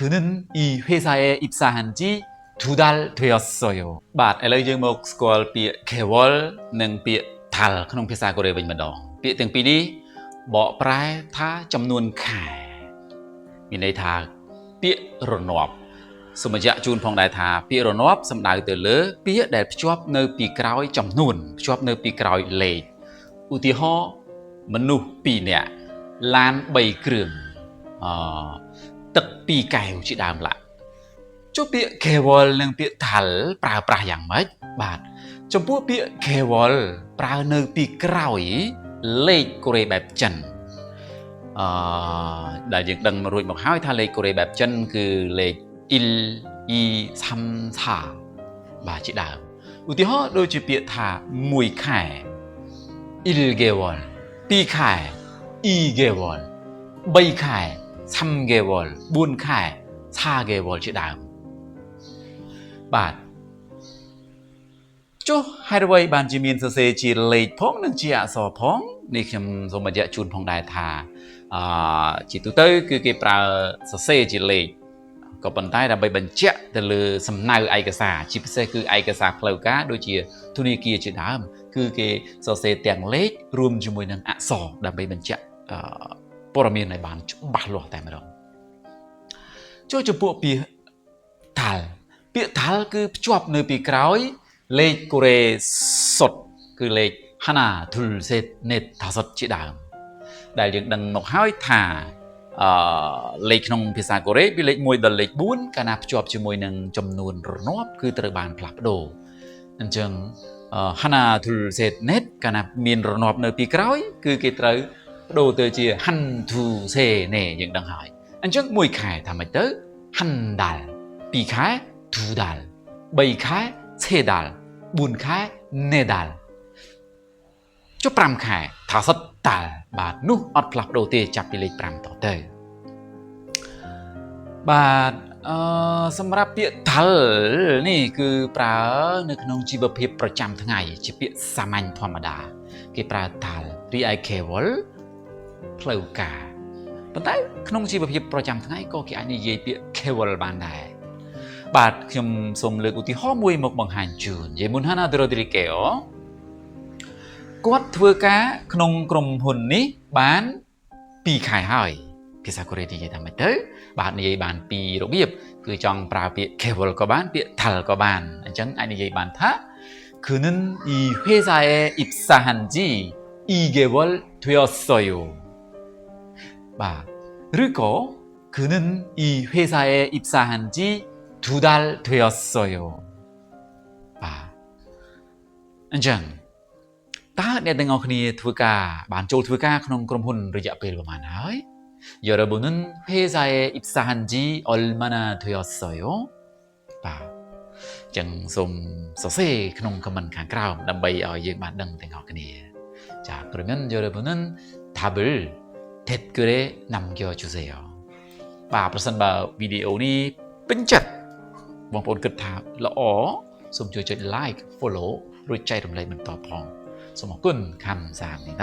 그는 이 회사에 입사한 지 2달 되었어요.បាទឥឡូវយើងមកស្គាល់ពាក្យ 개월 និងពាក្យ 달 ក្នុងភាសាកូរ៉េវិញម្ដងពាក្យទាំងពីរនេះបកប្រែថាចំនួនខែមានន័យថាពាក្យរងាប់សូមបញ្ជាក់ជូនផងដែរថាពាក្យរងាប់សំដៅទៅលើពាក្យដែលភ្ជាប់នៅពីក្រោយចំនួនភ្ជាប់នៅពីក្រោយលេខឧទាហរណ៍មនុស្ស2នាក់ឡាន3គ្រឿងទឹក2កែវជាដើមឡាចុះពាក្យ 개월 និងពាក្យ 달 ប្រើប្រាស់យ៉ាងម៉េចបាទចំពោះពាក្យ 개월 ប្រើនៅពីក្រោយលេខកូរ៉េបែបចិនដែលយើងដឹងរួចមកហើយថាលេខកូរ៉េបែបចិនគឺលេខ1 2 3 4បាទជាដើមឧទាហរណ៍ដូចជាពាក្យថា1ខែ 1개월 2ខែ 2개월 3ខែ 3개월 4ខែ 4개월 ជាដើមបាទចុះហេតុអ្វីបានជាមានសរសេរជាលេខផងនិងជាអក្សរផងនេះខ្ញុំសូមបញ្ជាក់ជូនផងដែរថាជាទូទៅគឺគេប្រើសរសេរជាលេខក៏ប៉ុន្តែដើម្បីបញ្ជាក់ទៅលើសំណៅឯកសារជាពិសេសគឺឯកសារផ្លូវការដូចជាធនាគារជាដើមគឺគេសរសេរទាំងលេខរួមជាមួយនឹងអក្សរដើម្បីបញ្ជាក់ព័ត៌មានឲ្យបានច្បាស់លាស់តែម្ដងចូលចំពោះពាក្យ 달 ពាក្យ 달 គឺភ្ជាប់នៅពីក្រោយលេខកូរ៉េសុទ្ធគឺលេខ 하나 둘 셋 넷 다섯 ជាដើមដែលយើងដឹងមកហើយថាលេខក្នុងភាសាកូរ៉េពីលេខ1ដល់លេខ4កាលណាភ្ជាប់ជាមួយនឹងចំនួនរងាប់គឺត្រូវបានផ្លាស់ប្ដូរអញ្ចឹង 하나 둘 셋 넷កាលណាមានរងាប់នៅពីក្រោយគឺគេត្រូវប្ដូរទៅជា 한 두 세 네យើងដឹងហើយអញ្ចឹង1ខែថាម៉េចទៅ 한 달 2ខែ 두 달 3ខែ 세 달 4ខែ 네 달 ចុះ5ខែ 다섯 달 បាទនោះអត់ផ្លាស់ប្ដូរទេចាប់ពីលេខ5តទៅបាទសម្រាប់ពាក្យ 달 នេះគឺប្រើនៅក្នុងជីវភាពប្រចាំថ្ងៃជាពាក្យសាមញ្ញធម្មតាគេប្រើ 달 រីឯ 개월 ផ្លូវការប៉ុន្តែក្នុងជីវភាពប្រចាំថ្ងៃក៏គេអាចនិយាយពាក្យ 개월 បានដែរបាទខ្ញុំសូមលើកឧទាហរណ៍មួយមកបង្ហាញជូននិយាយមុន 하나 들어드릴게요 គាត់ធ្វើការក្នុងក្រុមហ៊ុននេះបាន2ខែហើយភាសាកូរ៉េនិយាយថាម៉េចទៅបាទនិយាយបាន2របៀបគឺចង់ប្រើពាក្យ 개월 ក៏បានពាក្យ 달 ក៏បានអញ្ចឹងអាចនិយាយបានថា 그는 이 회사에 입사한 지 2개월 되었어요 បាទឬក៏ 그는 이 회사에 입사한 지 2달 되었어요 បាទអញ្ចឹងតើអ្នកទាំងអស់គ្នាធ្វើការបានចូលធ្វើការក្នុងក្រុមហ៊ុនរយៈពេលប្រហែលហើយ 여러분은 회사에 입사한 지 얼마나 되었어요? បាទអញ្ចឹងសូមសរសេរក្នុង comment ខាងក្រោមដើម្បីឲ្យយើងបានដឹងទាំងអស់គ្នា자 그러면 여러분은 답을 댓글에 남겨주세요 បាទប្រសិនបើវីដេអូនេះពេញចិត្តបងប្អូនគិតថាល្អសូមជួយចុច like follow រួចចែករំលែកបន្តផងសូមអរគុណ감사합니다